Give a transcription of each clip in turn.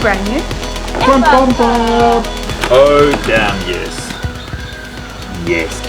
brand new Bum, bum, bum. Oh damn yes. Yes.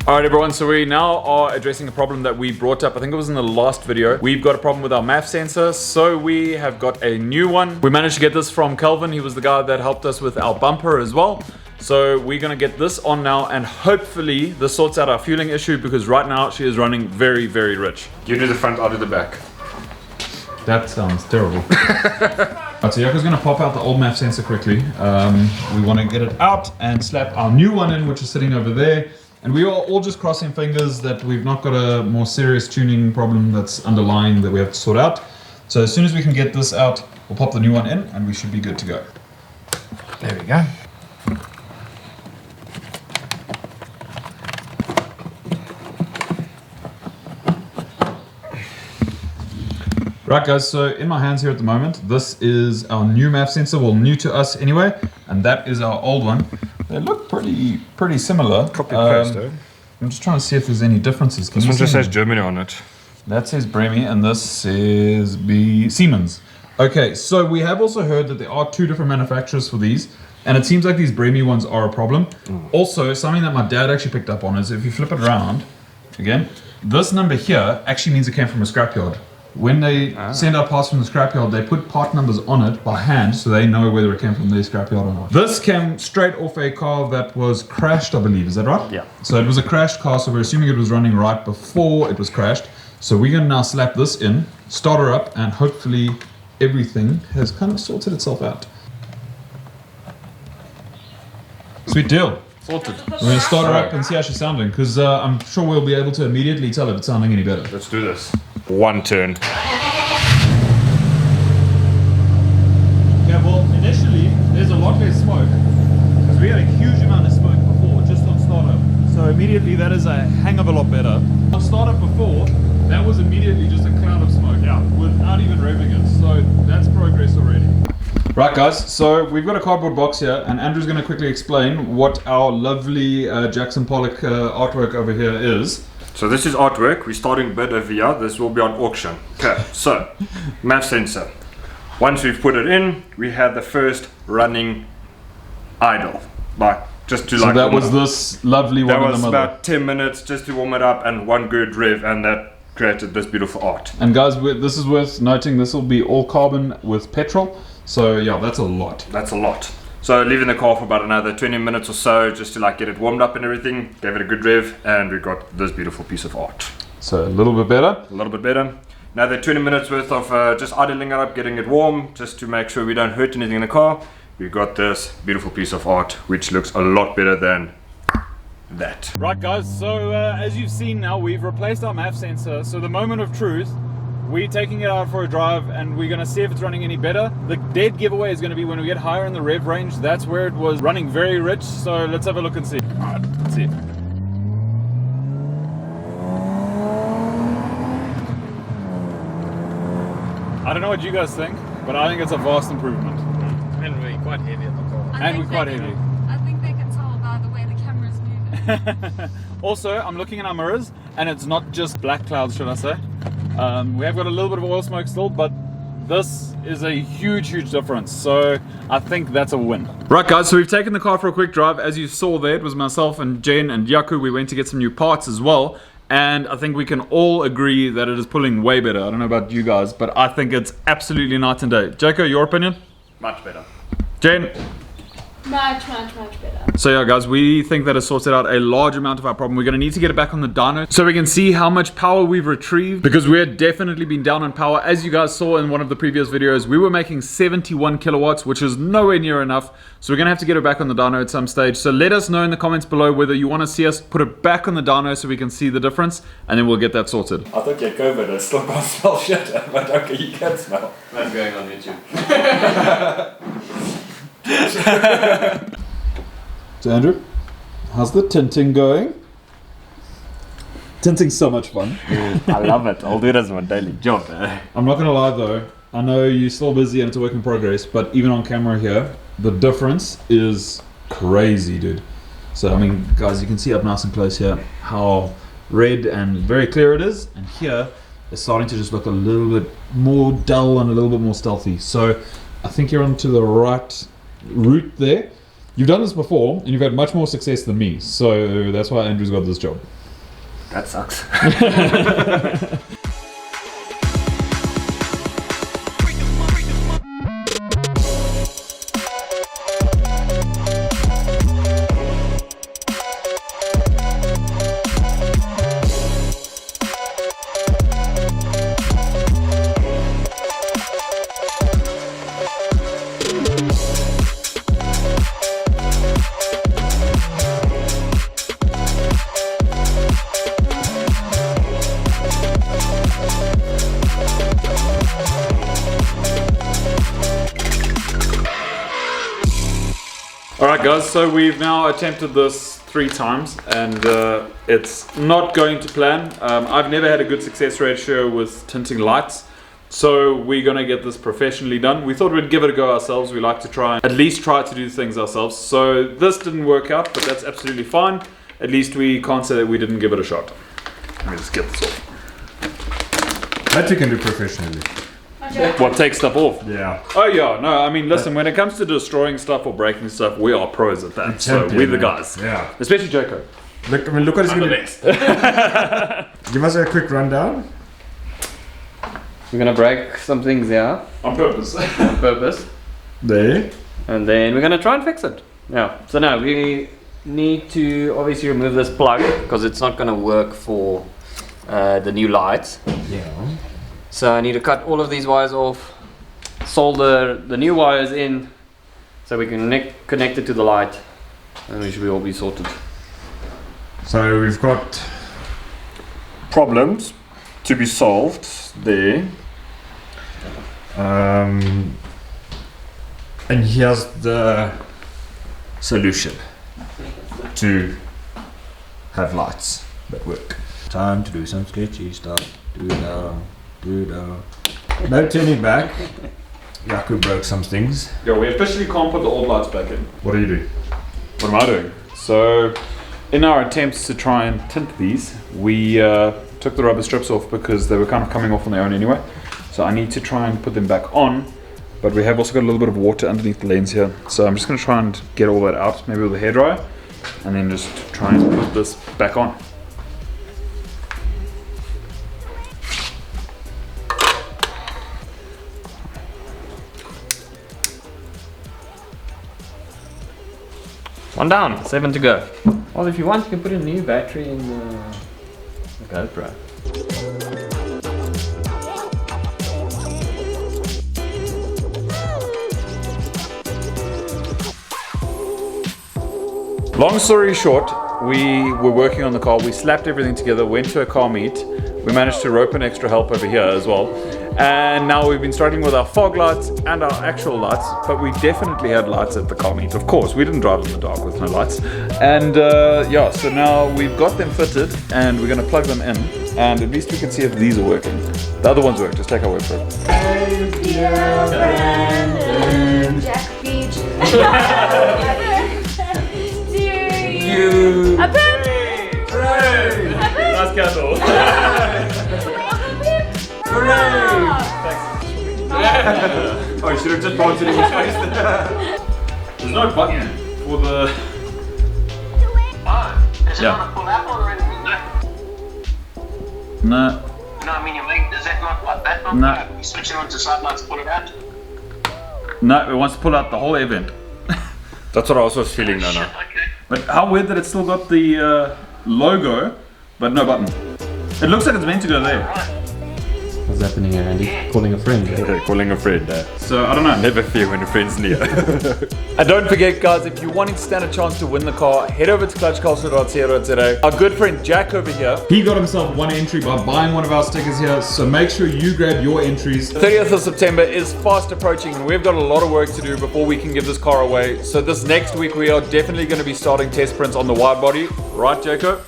Alright everyone, so we now are addressing a problem that we brought up, I think it was in the last video. We've got a problem with our MAF sensor, so we have got a new one. We managed to get this from Kelvin. He was the guy that helped us with our bumper as well. So we're gonna get this on now, and hopefully this sorts out our fueling issue, because right now she is running very, very rich. You do the front, I'll do the back. That sounds terrible. Alright, so Yako's gonna pop out the old MAF sensor quickly. We wanna get it out and slap our new one in, which is sitting over there. And we are all just crossing fingers that we've not got a more serious tuning problem that's underlying that we have to sort out. So as soon as we can get this out, we'll pop the new one in and we should be good to go. There we go. Right guys, so in my hands here at the moment, this is our new MAF sensor, well new to us anyway, and that is our old one. They look pretty similar. Copy paste, eh? I'm just trying to see if there's any differences. This one just says Germany on it. That says Bremi and this says Siemens. Okay, so we have also heard that there are two different manufacturers for these, and it seems like these Bremi ones are a problem. Also, something that my dad actually picked up on is if you flip it around, again, this number here actually means it came from a scrapyard. When they send out parts from the scrapyard, they put part numbers on it by hand so they know whether it came from their scrapyard or not. This came straight off a car that was crashed, I believe. Is that right? Yeah. So it was a crashed car, so we're assuming it was running right before it was crashed. So we're going to now slap this in, start her up, and hopefully everything has kind of sorted itself out. Sweet deal. Sorted. We're going to start her up and see how she's sounding, because I'm sure we'll be able to immediately tell if it's sounding any better. Let's do this. One turn. Okay, well, initially, there's a lot less smoke, because we had a huge amount of smoke before, just on startup. So immediately, that is a hang of a lot better. On startup before, that was immediately just a cloud of smoke, without even revving it. So that's progress already. Right guys, so we've got a cardboard box here, and Andrew's going to quickly explain what our lovely Jackson Pollock artwork over here is. So this is artwork. We're starting bid over here. This will be on auction. Okay, so MAF sensor. Once we've put it in, we had the first running idle. Like just to So that was this lovely one in the middle. That was about 10 minutes just to warm it up and one good rev, and that created this beautiful art. And guys, this is worth noting, this will be all carbon with petrol. So yeah, that's a lot. That's a lot. So leaving the car for about another 20 minutes or so just to like get it warmed up and everything, gave it a good rev, and we got this beautiful piece of art. So a little bit better. A little bit better. Another 20 minutes worth of just idling it up, getting it warm, just to make sure we don't hurt anything in the car. We got this beautiful piece of art, which looks a lot better than that. Right guys, so as you've seen now, we've replaced our MAF sensor. So the moment of truth, we're taking it out for a drive and we're going to see if it's running any better. The dead giveaway is going to be when we get higher in the rev range. That's where it was running very rich. So let's have a look and see. Alright, let's see. I don't know what you guys think, but I think it's a vast improvement. And we're quite heavy at the car. And we're quite heavy. I think they can tell by the way the camera's moving. Also, I'm looking in our mirrors and it's not just black clouds, should I say. We have got a little bit of oil smoke still, but this is a huge difference. So I think that's a win. Right guys, so we've taken the car for a quick drive. As you saw there, it was myself and Jen and Yaku. We went to get some new parts as well. And I think we can all agree that it is pulling way better. I don't know about you guys, but I think it's absolutely night and day. Jaco, your opinion? Much better. Jen? Much better. So yeah guys, we think that has sorted out a large amount of our problem. We're going to need to get it back on the dyno so we can see how much power we've retrieved, because we had definitely been down on power. As you guys saw in one of the previous videos, we were making 71 kilowatts, which is nowhere near enough. So we're going to have to get it back on the dyno at some stage. So let us know in the comments below whether you want to see us put it back on the dyno so we can see the difference, and then we'll get that sorted. I thought you had COVID, I still can't smell shit, but okay, you can smell. That's going on YouTube. So Andrew, how's the tinting going? Tinting's so much fun. I love it. I'll do it as my daily job. I'm not gonna lie though, I know you're still busy and it's a work in progress, but even on camera here, the difference is crazy, dude. So I mean, guys, you can see up nice and close here how red and very clear it is, and here it's starting to just look a little bit more dull and a little bit more stealthy. So I think you're onto the right route there. You've done this before and you've had much more success than me, so that's why Andrew's got this job. That sucks. Alright guys, so we've now attempted this 3 times and it's not going to plan. I've never had a good success ratio with tinting lights, so we're going to get this professionally done. We thought we'd give it a go ourselves. We like to at least try to do things ourselves. So this didn't work out, but that's absolutely fine. At least we can't say that we didn't give it a shot. Let me just get this off. That you can do professionally. What, take stuff off? Yeah. Oh yeah, no, I mean listen, when it comes to destroying stuff or breaking stuff, we are pros at that. So we're the guys. Yeah. Especially Jacob. Look, I mean, look what it's I'm the going best. Give us a quick rundown. We're gonna break some things here On purpose. on purpose, There. and then we're gonna try and fix it. Yeah. So now we need to obviously remove this plug because it's not gonna work for the new lights. Yeah. So I need to cut all of these wires off, solder the new wires in, so we can connect it to the light, and we should all be sorted. So we've got problems to be solved there. And here's the solution to have lights that work. Time to do some sketchy stuff. Do it now. Do it now. No turning back. Yaku broke some things. Yeah, we officially can't put the old lights back in. What do you do? What am I doing? So, in our attempts to try and tint these, we took the rubber strips off because they were kind of coming off on their own anyway. So I need to try and put them back on, but we have also got a little bit of water underneath the lens here. So I'm just going to try and get all that out, maybe with a hairdryer, and then just try and put this back on. One down, 7 to go. Well, if you want, you can put a new battery in the GoPro. Long story short, we were working on the car, we slapped everything together, went to a car meet, we managed to rope in extra help over here as well, and now we've been struggling with our fog lights and our actual lights, but we definitely had lights at the car meet. Of course, we didn't drive in the dark with no lights, and yeah, so now we've got them fitted and we're going to plug them in, and at least we can see if these are working. The other ones work, just take our word for it. Jack Beach. You. A pen. Hooray! Nice candle. Oh, you should have just bounced it in his face. There's no button for the. Is it not a full apple or anything? No. No, I mean, is that not what that not? No. You switch it on to sidelights, pull it out. No, it wants to pull out the whole event. That's what I was also feeling now. Okay. But how weird that it's still got the logo, but no button. It looks like it's meant to go there. What's happening here, Andy? Calling a friend. Okay, calling a friend. So I don't know. Never fear when a friend's near. And don't forget, guys, if you're wanting to stand a chance to win the car, head over to clutchcastle.co.za. Our good friend Jack over here, he got himself one entry by buying one of our stickers here, so make sure you grab your entries. 30th of September is fast approaching and we've got a lot of work to do before we can give this car away. So this next week we are definitely going to be starting test prints on the wide body. Right, Jacob?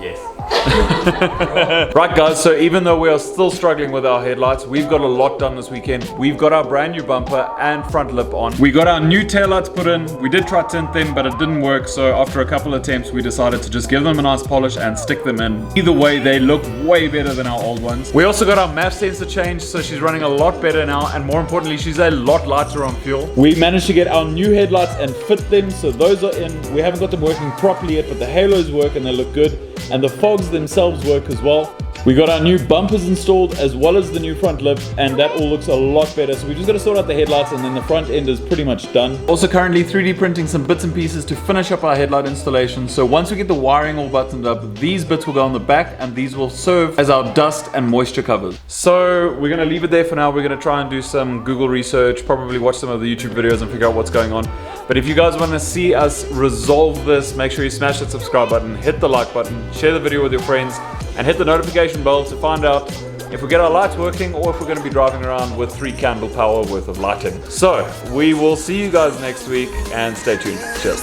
Yes. Right guys, so even though we are still struggling with our headlights, we've got a lot done this weekend. We've got our brand new bumper and front lip on. We got our new taillights put in. We did try tint them, but it didn't work. So after a couple attempts, we decided to just give them a nice polish and stick them in. Either way, they look way better than our old ones. We also got our MAF sensor changed, so she's running a lot better now. And more importantly, she's a lot lighter on fuel. We managed to get our new headlights and fit them. So those are in. We haven't got them working properly yet, but the halos work and they look good. And the fogs themselves work as well. We got our new bumpers installed as well as the new front lip, and that all looks a lot better. So we just got to sort out the headlights and then the front end is pretty much done. Also currently 3D printing some bits and pieces to finish up our headlight installation. So once we get the wiring all buttoned up, these bits will go on the back and these will serve as our dust and moisture covers. So we're going to leave it there for now. We're going to try and do some Google research, probably watch some of the YouTube videos and figure out what's going on. But if you guys want to see us resolve this, make sure you smash that subscribe button, hit the like button, share the video with your friends, and hit the notification bell to find out if we get our lights working or if we're going to be driving around with 3 candle power worth of lighting. So we will see you guys next week and stay tuned. Cheers.